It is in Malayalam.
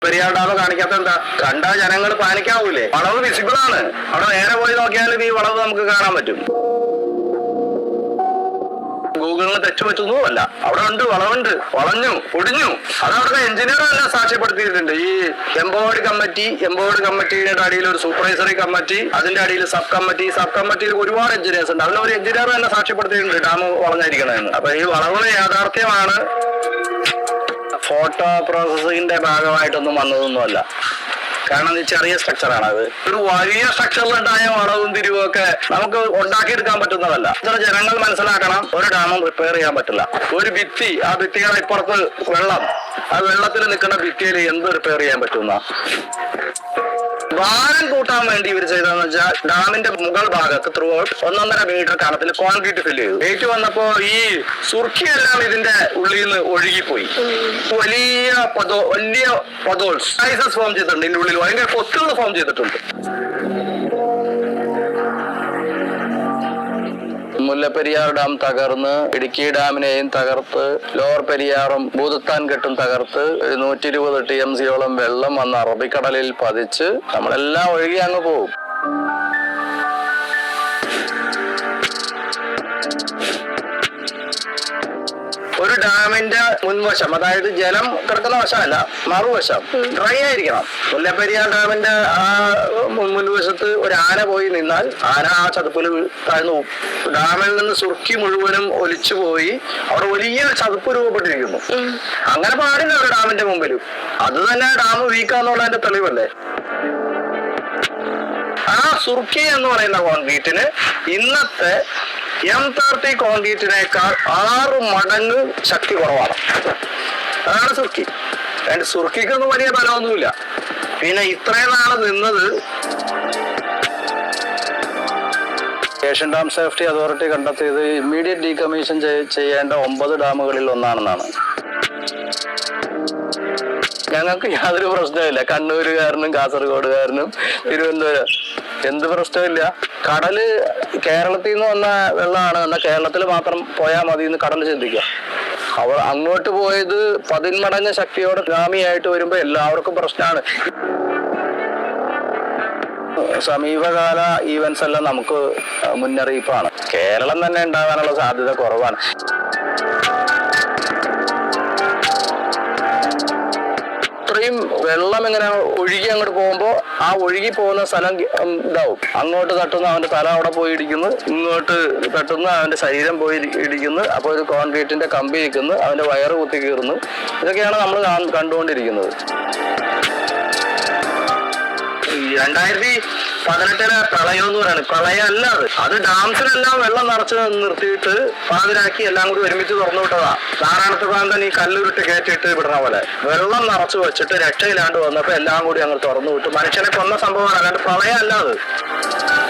പെരിയാർ ഡാം കാണിക്കാത്ത എന്താ? കണ്ടാ ജനങ്ങൾ പാനിക്കാവൂലേ? വളവ് വിസിബിൾ ആണ്. അവിടെ നേരെ പോയി നോക്കിയാലും ഈ വളവ് നമുക്ക് കാണാൻ പറ്റും. ഗൂഗിളിന് തെറ്റ് പറ്റുന്നതുമല്ല. അവിടെ ഉണ്ട്, വളവുണ്ട്, വളഞ്ഞു ഒടിഞ്ഞു. അത് അവിടുത്തെ എഞ്ചിനീയർ തന്നെ സാക്ഷ്യപ്പെടുത്തിയിട്ടുണ്ട്. ഈ എംപവേർഡ് കമ്മിറ്റിയുടെ അടിയിൽ ഒരു സൂപ്പർവൈസറി കമ്മിറ്റി, അതിന്റെ അടിയിൽ സബ് കമ്മിറ്റിയിൽ ഒരുപാട് എഞ്ചിനീയേഴ്സ് ഉണ്ട്. അതിലൊരു എഞ്ചിനീയർ തന്നെ സാക്ഷ്യപ്പെടുത്തിയിട്ടുണ്ട് ഡാം വളഞ്ഞിരിക്കണമെന്ന്. അപ്പൊ ഈ വളവുകൾ യാഥാർത്ഥ്യമാണ്, ഫോട്ടോ പ്രോസസ്സിങ്ങിന്റെ ഭാഗമായിട്ടൊന്നും വന്നതൊന്നുമല്ല. കാരണം ഇത് ചെറിയ സ്ട്രക്ചറാണ്. അത് ഒരു വലിയ സ്ട്രക്ചറിലുണ്ടായ വളവും തിരിവും ഒക്കെ നമുക്ക് ഉണ്ടാക്കിയെടുക്കാൻ പറ്റുന്നതല്ല. ഇത്ര ജനങ്ങൾ മനസ്സിലാക്കണം, ഒരു ഡാമും റിപ്പയർ ചെയ്യാൻ പറ്റില്ല. ഒരു ഭിത്തി, ആ ഭിത്തിയുടെ ഇപ്പുറത്ത് വെള്ളം, ആ വെള്ളത്തിൽ നിൽക്കുന്ന ഭിത്തിയിൽ എന്ത് റിപ്പയർ ചെയ്യാൻ പറ്റുന്ന? ഭാരം കൂട്ടാൻ വേണ്ടി ഇവർ ചെയ്തതെന്ന് വെച്ചാൽ ഡാമിന്റെ മുകൾ ഭാഗത്ത് ത്രൂ ഔട്ട് 1.5 മീറ്റർ കനത്തിൽ കോൺക്രീറ്റ് ഫില്ല് ചെയ്തു. വെയിറ്റ് വന്നപ്പോ ഈ സുർക്കിയെല്ലാം ഇതിന്റെ ഉള്ളിൽ നിന്ന് ഒഴുകിപ്പോയി. വലിയ പതോൾസ് സൈസസ് ഫോം ചെയ്തിട്ടുണ്ട്. ഇതിന്റെ ഉള്ളിൽ ഭയങ്കര കൊത്തുകൾ ഫോം ചെയ്തിട്ടുണ്ട്. മുല്ലപ്പെരിയാർ ഡാം തകർന്ന്, ഇടുക്കി ഡാമിനെയും തകർത്ത്, ലോവർ പെരിയാറും ഭൂതത്താൻ കെട്ടും തകർത്ത് 120 TMCയോളം വെള്ളം വന്ന് അറബിക്കടലിൽ പതിച്ച് നമ്മളെല്ലാം ഒഴുകി അങ്ങ് പോകും. ഒരു ഡാമിന്റെ മുൻവശം, അതായത് ജലം കിടക്കുന്ന വശമല്ല, മറുവശം ഡ്രൈ ആയിരിക്കണം. മുല്ലപ്പെരിയാർ ഡാമിന്റെ ആ മുൻവശത്ത് ഒരു ആന പോയി നിന്നാൽ ആന ആ ചതുപ്പിൽ താഴ്ന്നു പോകും. ഡാമിൽ നിന്ന് സുർക്കി മുഴുവനും ഒലിച്ചു പോയി അവിടെ വലിയ ചതുപ്പ് രൂപപ്പെട്ടിരിക്കുന്നു. അങ്ങനെ പാടില്ല ഒരു ഡാമിന്റെ മുമ്പിലും. അത് തന്നെ ഡാം വീക്കാന്നുള്ളതിന്റെ തെളിവല്ലേ? ആ സുർക്കി എന്ന് പറയുന്ന കോൺക്രീറ്റിന് ഇന്നത്തെ M30 കോൺക്രീറ്റിനേക്കാൾ 6 മടങ്ങ് ശക്തി കുറവാണ്. അതാണ് സുർക്കി. അതിന്റെ സുർക്കിക്കൊന്നും വലിയ ബലമൊന്നുമില്ല. പിന്നെ ഇത്രയും നാള് നിന്നത് ഏഷ്യൻ ഡാം സേഫ്റ്റി അതോറിറ്റി കണ്ടെത്തിയത് ഇമ്മീഡിയറ്റ് ഡീകമ്മീഷൻ ചെയ്യേണ്ട 9 ഡാമുകളിൽ ഒന്നാണെന്നാണ്. ഞങ്ങൾക്ക് യാതൊരു പ്രശ്നമില്ല. കണ്ണൂരുകാരനും കാസർഗോഡുകാരനും തിരുവനന്തപുരം എന്ത് പ്രശ്നമില്ല. കടല് കേരളത്തിൽ നിന്ന് വന്ന വെള്ളമാണ്. എന്നാൽ കേരളത്തിൽ മാത്രം പോയാൽ മതി എന്ന് കടൽ ചിന്തിക്കുക. അവർ അങ്ങോട്ട് പോയത് 10 മടങ്ങ് ശക്തിയോടെ സുനാമിയായിട്ട് വരുമ്പോൾ എല്ലാവർക്കും പ്രശ്നമാണ്. സമീപകാല ഈവൻസ് എല്ലാം നമുക്ക് മുന്നറിയിപ്പാണ്. കേരളം തന്നെ ഉണ്ടാകാനുള്ള സാധ്യത കുറവാണ്. ഇത്രയും വെള്ളം ഇങ്ങനെ ഒഴുകി അങ്ങോട്ട് പോകുമ്പോൾ ആ ഒഴുകി പോകുന്ന സ്ഥലം ഇതാവും. അങ്ങോട്ട് തട്ടുന്ന അവന്റെ തല അവിടെ പോയി ഇടിക്കുന്നു, ഇങ്ങോട്ട് തട്ടുന്ന അവന്റെ ശരീരം പോയി ഇടിക്കുന്നു. അപ്പോൾ ഒരു കോൺക്രീറ്റിന്റെ കമ്പി നിൽക്കുന്നു, അവന്റെ വയറ് കുത്തി കീറുന്നു. ഇതൊക്കെയാണ് നമ്മൾ കണ്ടുകൊണ്ടിരിക്കുന്നത്. 2018 പ്രളയം എന്ന് പറയുന്നത് പ്രളയം അല്ല. അത് ഡാംസിലെല്ലാം വെള്ളം നിറച്ച് നിർത്തിയിട്ട് പാതിരാക്കി എല്ലാം കൂടി ഒരുമിച്ച് തുറന്നു വിട്ടതാ. നാരായണത്ത് പ്രാന്തൻ ഈ കല്ലുരുട്ട് കയറ്റിയിട്ട് വിടുന്ന പോലെ വെള്ളം നിറച്ചു വെച്ചിട്ട് രക്ഷയിലാണ്ട് വന്നപ്പോ എല്ലാം കൂടി അങ്ങ് തുറന്നു വിട്ടു. മനുഷ്യനെ കൊന്ന സംഭവമാണ്, അല്ലാണ്ട് പ്രളയം അല്ല അത്.